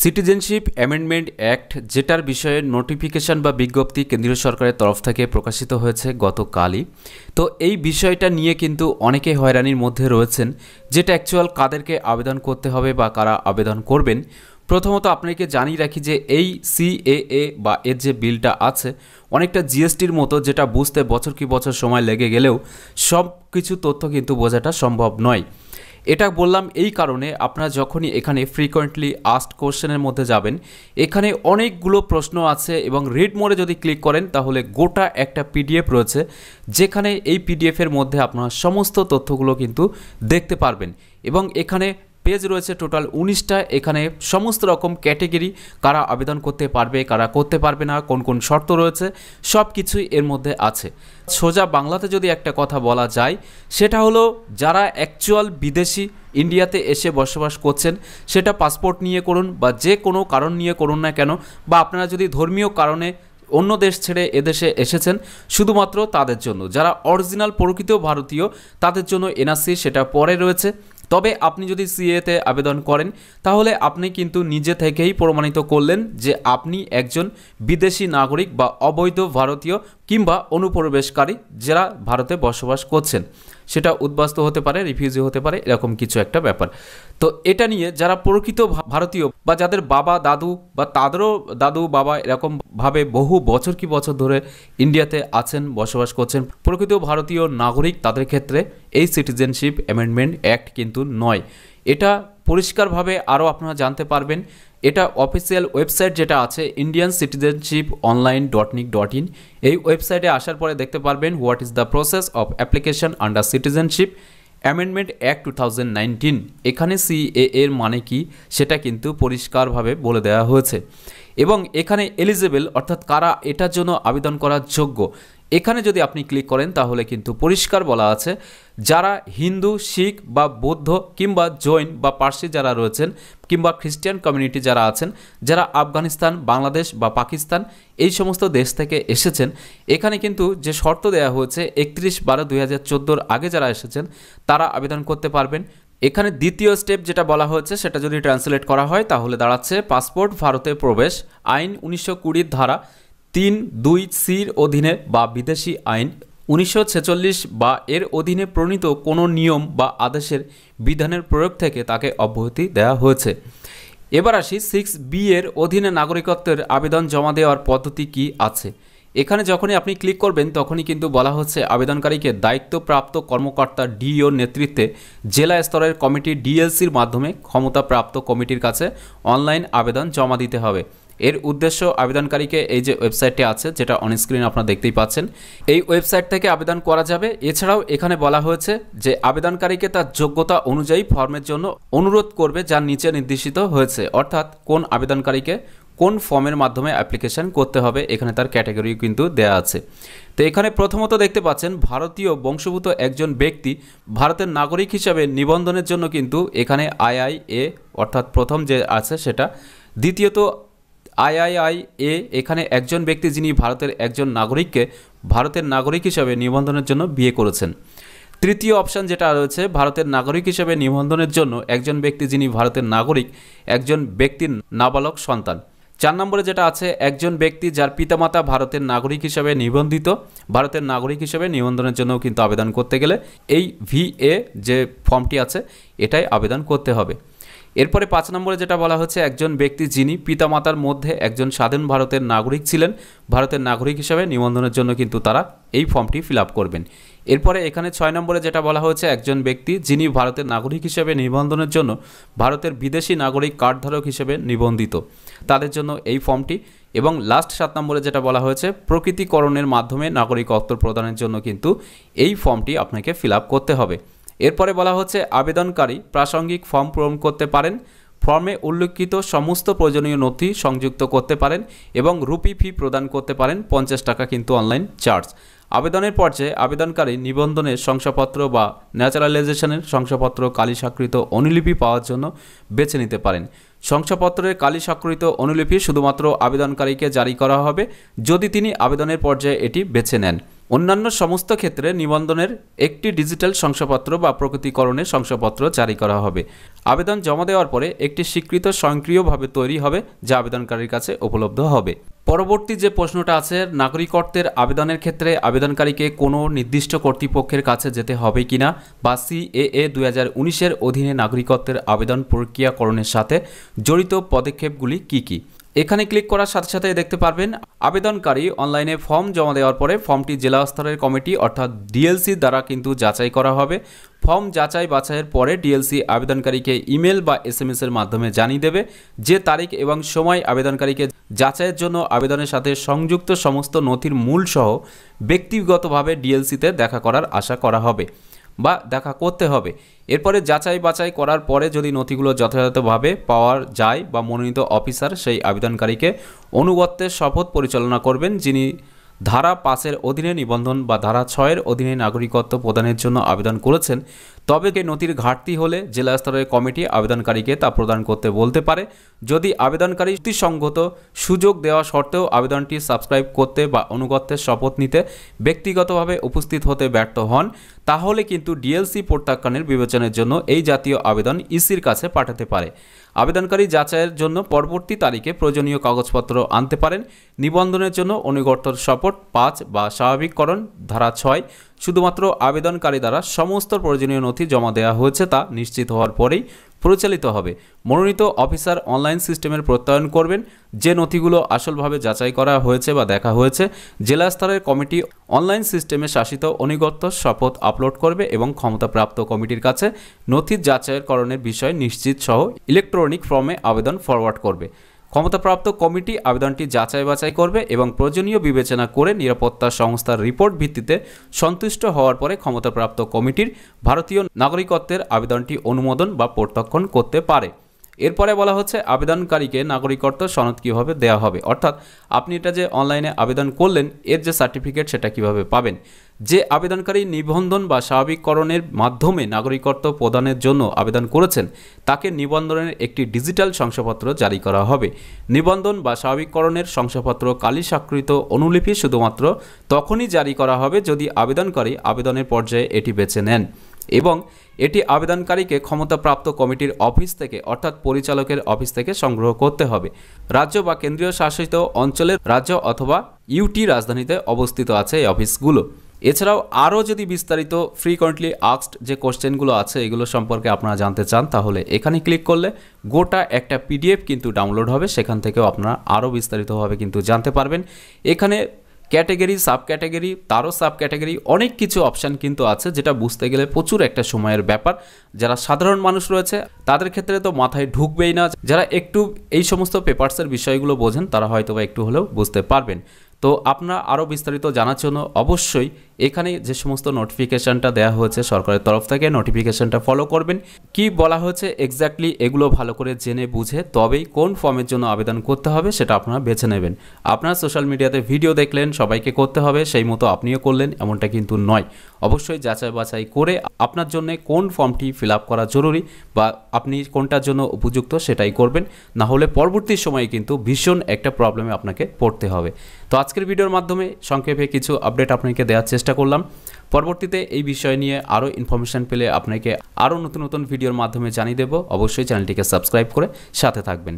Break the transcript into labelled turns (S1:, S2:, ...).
S1: Citizenship amendment act যেটার বিষয়ে notification বা বিজ্ঞপ্তি কেন্দ্রীয় সরকারের তরফ থেকে প্রকাশিত হয়েছে গতকালই। তো এই বিষয়টা নিয়ে কিন্তু অনেকে হয়রানির মধ্যে রয়েছেন, যেটা অ্যাকচুয়াল কাদেরকে আবেদন করতে হবে বা কারা আবেদন করবেন। প্রথমত আপনাকে জানিয়ে রাখি যে এই সিএএ বা এর যে বিলটা আছে অনেকটা জিএসটির মতো, যেটা বুঝতে বছর কি বছর সময় লেগে গেলেও সব কিছু তথ্য কিন্তু বোঝাটা সম্ভব নয়। এটা বললাম এই কারণে, আপনারা যখনই এখানে ফ্রিকোয়েন্টলি আস্কড কোশ্চেনের মধ্যে যাবেন, এখানে অনেকগুলো প্রশ্ন আছে এবং রিড মোডে যদি ক্লিক করেন তাহলে গোটা একটা পিডিএফ রয়েছে, যেখানে এই পিডিএফের মধ্যে আপনারা সমস্ত তথ্যগুলো কিন্তু দেখতে পারবেন। এবং এখানে পেজ রয়েছে টোটাল 19টা। এখানে সমস্ত রকম ক্যাটেগরি, কারা আবেদন করতে পারবে কারা করতে পারবে না, কোন কোন শর্ত রয়েছে, সব কিছুই এর মধ্যে আছে। সোজা বাংলাতে যদি একটা কথা বলা যায়, সেটা হলো যারা অ্যাকচুয়াল বিদেশি ইন্ডিয়াতে এসে বসবাস করছেন, সেটা পাসপোর্ট নিয়ে করুন বা যে কোনো কারণ নিয়ে করুন না কেন, বা আপনারা যদি ধর্মীয় কারণে অন্য দেশ ছেড়ে এদেশে এসেছেন, শুধুমাত্র তাদের জন্য। যারা অরিজিনাল প্রকৃত ভারতীয় তাদের জন্য এনআরসি সেটা পরে রয়েছে। তবে আপনি যদি সিএতে আবেদন করেন তাহলে আপনি কিন্তু নিজে থেকেই প্রমাণিত করলেন যে আপনি একজন বিদেশি নাগরিক বা অবৈধ ভারতীয় কিংবা অনুপ্রবেশকারী যারা ভারতে বসবাস করছেন। সেটা উদ্বাস্তু হতে পারে, রিফিউজি হতে পারে, এরকম কিছু একটা ব্যাপার। তো এটা নিয়ে যারা প্রকৃত ভারতীয় বা যাদের বাবা দাদু বা তাদেরও দাদু বাবা এরকমভাবে বহু বছর কি বছর ধরে ইন্ডিয়াতে আছেন, বসবাস করছেন, প্রকৃত ভারতীয় নাগরিক, তাদের ক্ষেত্রে এই সিটিজেনশিপ অ্যামেন্ডমেন্ট অ্যাক্ট কিন্তু নয়। এটা পরিষ্কারভাবে আরও আপনারা জানতে পারবেন। এটা অফিসিয়াল ওয়েবসাইট যেটা আছে indiancitizenship.online.nic.in, এই ওয়েবসাইটে আসার পরে দেখতে পারবেন what is the process of application under citizenship amendment act 2019। এখানে সিএএ এর মানে কি সেটা কিন্তু পরিষ্কারভাবে বলে দেওয়া হয়েছে। এবং এখানে এলিজিবল অর্থাৎ কারা এটার জন্য আবেদন করার যোগ্য, এখানে যদি আপনি ক্লিক করেন তাহলে কিন্তু পরিষ্কার বলা আছে যারা হিন্দু, শিখ বা বৌদ্ধ কিংবা জৈন বা পার্সি যারা রয়েছেন, কিংবা খ্রিস্টান কমিউনিটি যারা আছেন, যারা আফগানিস্তান, বাংলাদেশ বা পাকিস্তান এই সমস্ত দেশ থেকে এসেছেন, এখানে কিন্তু যে শর্ত দেওয়া হয়েছে 31/12/2014 আগে যারা এসেছেন তারা আবেদন করতে পারবেন। এখানে দ্বিতীয় স্টেপ যেটা বলা হয়েছে সেটা যদি ট্রান্সলেট করা হয় তাহলে দাঁড়াচ্ছে পাসপোর্ট ভারতে প্রবেশ আইন 1920 ধারা 3(2)(c)র অধীনে বা বিদেশি আইন 1946 বা এর অধীনে প্রণীত কোনো নিয়ম বা আদেশের বিধানের প্রয়োগ থেকে তাকে অব্যাহতি দেওয়া হয়েছে। এবার আসি 6(b) এর অধীনে নাগরিকত্বের আবেদন জমা দেওয়ার পদ্ধতি কি আছে। এখানে যখনই আপনি ক্লিক করবেন তখনই কিন্তু বলা হচ্ছে আবেদনকারীকে দায়িত্বপ্রাপ্ত কর্মকর্তা ডিইওর নেতৃত্বে জেলা স্তরের কমিটি ডিএলসির মাধ্যমে ক্ষমতাপ্রাপ্ত কমিটির কাছে অনলাইন আবেদন জমা দিতে হবে। এর উদ্দেশ্য আবেদনকারীকে এই যে ওয়েবসাইটটি আছে যেটা অনস্ক্রিন আপনারা দেখতেই পাচ্ছেন, এই ওয়েবসাইট থেকে আবেদন করা যাবে। এছাড়াও এখানে বলা হয়েছে যে আবেদনকারীকে তার যোগ্যতা অনুযায়ী ফর্মের জন্য অনুরোধ করবে, যার নিচে নির্দেশিত হয়েছে, অর্থাৎ কোন আবেদনকারীকে কোন ফর্মের মাধ্যমে অ্যাপ্লিকেশন করতে হবে, এখানে তার ক্যাটাগরি কিন্তু দেয়া আছে। তো এখানে প্রথমত দেখতে পাচ্ছেন ভারতীয় বংশোদ্ভূত একজন ব্যক্তি ভারতের নাগরিক হিসাবে নিবন্ধনের জন্য কিন্তু এখানে আইআইএ অর্থাৎ প্রথম যে আছে সেটা। দ্বিতীয়ত আইআইআইএ, এখানে একজন ব্যক্তি যিনি ভারতের একজন নাগরিককে ভারতের নাগরিক হিসাবে নিবন্ধনের জন্য বিয়ে করেছেন। তৃতীয় অপশান যেটা রয়েছে ভারতের নাগরিক হিসেবে নিবন্ধনের জন্য একজন ব্যক্তি যিনি ভারতের নাগরিক, একজন ব্যক্তির নাবালক সন্তান। 4 নম্বরে যেটা আছে একজন ব্যক্তি যার পিতামাতা ভারতের নাগরিক হিসেবে নিবন্ধিত, ভারতের নাগরিক হিসেবে নিবন্ধনের জন্য কিন্তু আবেদন করতে গেলে এই ভিএ যে ফর্মটি আছে এটাই আবেদন করতে হবে। এরপরে 5 নম্বরে যেটা বলা হচ্ছে একজন ব্যক্তি যিনি পিতামাতার মধ্যে একজন স্বাধীন ভারতের নাগরিক ছিলেন, ভারতের নাগরিক হিসাবে নিবন্ধনের জন্য কিন্তু তারা এই ফর্মটি ফিল আপ করবেন। এরপরে এখানে 6 নম্বরে যেটা বলা হয়েছে একজন ব্যক্তি যিনি ভারতের নাগরিক হিসেবে নিবন্ধনের জন্য ভারতের বিদেশি নাগরিক কার্ডধারক হিসেবে নিবন্ধিত, তাদের জন্য এই ফর্মটি। এবং লাস্ট 7 নম্বরে যেটা বলা হয়েছে প্রকৃতিকরণের মাধ্যমে নাগরিকত্ব প্রদানের জন্য কিন্তু এই ফর্মটি আপনাকে ফিল আপ করতে হবে। এরপরে বলা হচ্ছে আবেদনকারী প্রাসঙ্গিক ফর্ম পূরণ করতে পারেন, ফর্মে উল্লেখিত সমস্ত প্রয়োজনীয় নথি সংযুক্ত করতে পারেন এবং রুপি ফি প্রদান করতে পারেন, 50 টাকা কিন্তু অনলাইন চার্জ। আবেদনের পর্যায়ে আবেদনকারী নিবন্ধনের শংসাপত্র বা ন্যাচারালাইজেশনের শংসাপত্র কালি স্বাক্ষরিত অনুলিপি পাওয়ার জন্য বেছে নিতে পারেন। শংসাপত্রের কালি স্বাক্ষরিত অনুলিপি শুধুমাত্র আবেদনকারীকে জারি করা হবে যদি তিনি আবেদনের পর্যায়ে এটি বেছে নেন। অন্যান্য সমস্ত ক্ষেত্রে নিবন্ধনের একটি ডিজিটাল শংসাপত্র বা প্রকৃতিকরণের শংসাপত্র জারি করা হবে। আবেদন জমা দেওয়ার পরে একটি স্বীকৃত স্বয়ংক্রিয়ভাবে তৈরি হবে যা আবেদনকারীর কাছে উপলব্ধ হবে। পরবর্তী যে প্রশ্নটা আছে, নাগরিকত্বের আবেদনের ক্ষেত্রে আবেদনকারীকে কোনো নির্দিষ্ট কর্তৃপক্ষের কাছে যেতে হবে কিনা বা CAA 2019-এর অধীনে নাগরিকত্বের আবেদন প্রক্রিয়াকরণের সাথে জড়িত পদক্ষেপগুলি কি কি। এখানে ক্লিক করার সাথে সাথে দেখতে পারবেন আবেদনকারী অনলাইনে ফর্ম জমা দেওয়ার পরে ফর্মটি জেলা স্তরের কমিটি অর্থাৎ DLC দ্বারা কিন্তু যাচাই করা হবে। ফর্ম যাচাই বাছাইয়ের পরে DLC আবেদনকারীকে ইমেল বা SMS এর মাধ্যমে জানিয়ে দেবে যে তারিখ এবং সময় আবেদনকারীকে যাচাইয়ের জন্য আবেদনের সাথে সংযুক্ত সমস্ত নথির মূল সহ ব্যক্তিগতভাবে DLCতে দেখা করার আশা করা হবে বা দেখা করতে হবে। এরপরে যাচাই বাছাই করার পরে যদি নথিগুলো যথাযথভাবে পাওয়া যায় বা মনোনীত অফিসার সেই আবেদনকারীকে অনুগত্যের শপথ পরিচালনা করবেন, যিনি ধারা 5-এর অধীনে নিবন্ধন বা ধারা 6-এর অধীনে নাগরিকত্ব প্রদানের জন্য আবেদন করেছেন। তবে নথির ঘাটতি হলে জেলা স্তরের কমিটি আবেদনকারীকে তা প্রদান করতে বলতে পারে। যদি আবেদনকারী যুক্তিসঙ্গত সুযোগ দেওয়া সত্ত্বেও আবেদনটি সাবস্ক্রাইব করতে বা অনুগত্যের শপথ নিতে ব্যক্তিগতভাবে উপস্থিত হতে ব্যর্থ হন, তাহলে কিন্তু DLC প্রত্যাখ্যানের বিবেচনার জন্য এই জাতীয় আবেদন ইসির কাছে পাঠাতে পারে। আবেদনকারী যাচাইয়ের জন্য পরবর্তী তারিখে প্রয়োজনীয় কাগজপত্র আনতে পারেন। নিবন্ধনের জন্য অনুগত্যর শপথ 5 বা স্বাভাবিককরণ ধারা 6 শুধুমাত্র আবেদনকারী দ্বারা সমস্ত প্রয়োজনীয় নথি জমা দেওয়া হয়েছে তা নিশ্চিত হওয়ার পরেই পরিচালিত হবে। মনোনীত অফিসার অনলাইন সিস্টেমের প্রত্যয়ন করবেন যে নথিগুলো আসলভাবে যাচাই করা হয়েছে বা দেখা হয়েছে। জেলা স্তরের কমিটি অনলাইন সিস্টেমে শাসিত অনুগত্য শপথ আপলোড করবে এবং ক্ষমতাপ্রাপ্ত কমিটির কাছে নথির যাচাইকরণের বিষয় নিশ্চিত সহ ইলেকট্রনিক ফর্মে আবেদন ফরওয়ার্ড করবে। ক্ষমতাপ্রাপ্ত কমিটি আবেদনটি যাচাই বাছাই করবে এবং প্রয়োজনীয় বিবেচনা করে নিরাপত্তা সংস্থার রিপোর্ট ভিত্তিতে সন্তুষ্ট হওয়ার পরে ক্ষমতাপ্রাপ্ত কমিটির ভারতীয় নাগরিকত্বের আবেদনটি অনুমোদন বা প্রত্যাখ্যান করতে পারে। এরপরে বলা হচ্ছে আবেদনকারীকে নাগরিকত্ব সনদ কীভাবে দেওয়া হবে, অর্থাৎ আপনি এটা যে অনলাইনে আবেদন করলেন এর যে সার্টিফিকেট সেটা কিভাবে পাবেন। যে আবেদনকারী নিবন্ধন বা স্বাভাবিককরণের মাধ্যমে নাগরিকত্ব প্রদানের জন্য আবেদন করেছেন তাকে নিবন্ধনের একটি ডিজিটাল শংসাপত্র জারি করা হবে। নিবন্ধন বা স্বাভাবিককরণের শংসাপত্র কালি স্বাক্ষরিত অনুলিপি শুধুমাত্র তখনই জারি করা হবে যদি আবেদনকারী আবেদনের পর্যায়ে এটি বেছে নেন এবং এটি আবেদনকারীকে ক্ষমতাপ্রাপ্ত কমিটির অফিস থেকে অর্থাৎ পরিচালকের অফিস থেকে সংগ্রহ করতে হবে। রাজ্য বা কেন্দ্রীয় শাসিত অঞ্চলের রাজ্য অথবা UT রাজধানীতে অবস্থিত আছে এই অফিসগুলো। এছাড়াও আরও যদি বিস্তারিত ফ্রিকোয়েন্টলি আস্কড যে কোশ্চেনগুলো আছে এগুলো সম্পর্কে আপনারা জানতে চান তাহলে এখানে ক্লিক করলে গোটা একটা PDF কিন্তু ডাউনলোড হবে, সেখান থেকেও আপনারা আরও বিস্তারিতভাবে কিন্তু জানতে পারবেন। এখানে ক্যাটাগরি, সাব ক্যাটাগরি, তারও সাব ক্যাটাগরি অনেক কিছু অপশান কিন্তু আছে যেটা বুঝতে গেলে প্রচুর একটা সময়ের ব্যাপার। যারা সাধারণ মানুষ রয়েছে তাদের ক্ষেত্রে তো মাথায় ঢুকবেই না, যারা একটু এই সমস্ত পেপারসের বিষয়গুলো বোঝেন তারা হয়তো বা একটু হলেও বুঝতে পারবেন। তো আপনারা আরও বিস্তারিত জানার জন্য অবশ্যই এখানে যে সমস্ত নোটিফিকেশানটা দেওয়া হয়েছে সরকারের তরফ থেকে নোটিফিকেশানটা ফলো করবেন। কি বলা হয়েছে এক্স্যাক্টলি এগুলো ভালো করে জেনে বুঝে তবেই কোন ফর্মের জন্য আবেদন করতে হবে সেটা আপনারা বেছে নেবেন। আপনারা সোশ্যাল মিডিয়াতে ভিডিও দেখলেন সবাইকে করতে হবে সেই মতো আপনিও করলেন এমনটা কিন্তু নয়। অবশ্যই যাচাই বাছাই করে আপনার জন্য কোন ফর্মটি ফিল আপ করা জরুরি বা আপনি কোনটার জন্য উপযুক্ত সেটাই করবেন, না হলে পরবর্তী সময়ে কিন্তু ভীষণ একটা প্রবলেমে আপনাকে পড়তে হবে। তো আজকের ভিডিওর মাধ্যমে সংক্ষেপে কিছু আপডেট আপনাকে দেওয়ার চেষ্টা করলাম। পরবর্তীতে এই বিষয় নিয়ে আরও ইনফরমেশন পেলে আপনাকে আরও নতুন নতুন ভিডিওর মাধ্যমে জানিয়ে দেব। অবশ্যই চ্যানেলটিকে সাবস্ক্রাইব করে সাথে থাকবেন।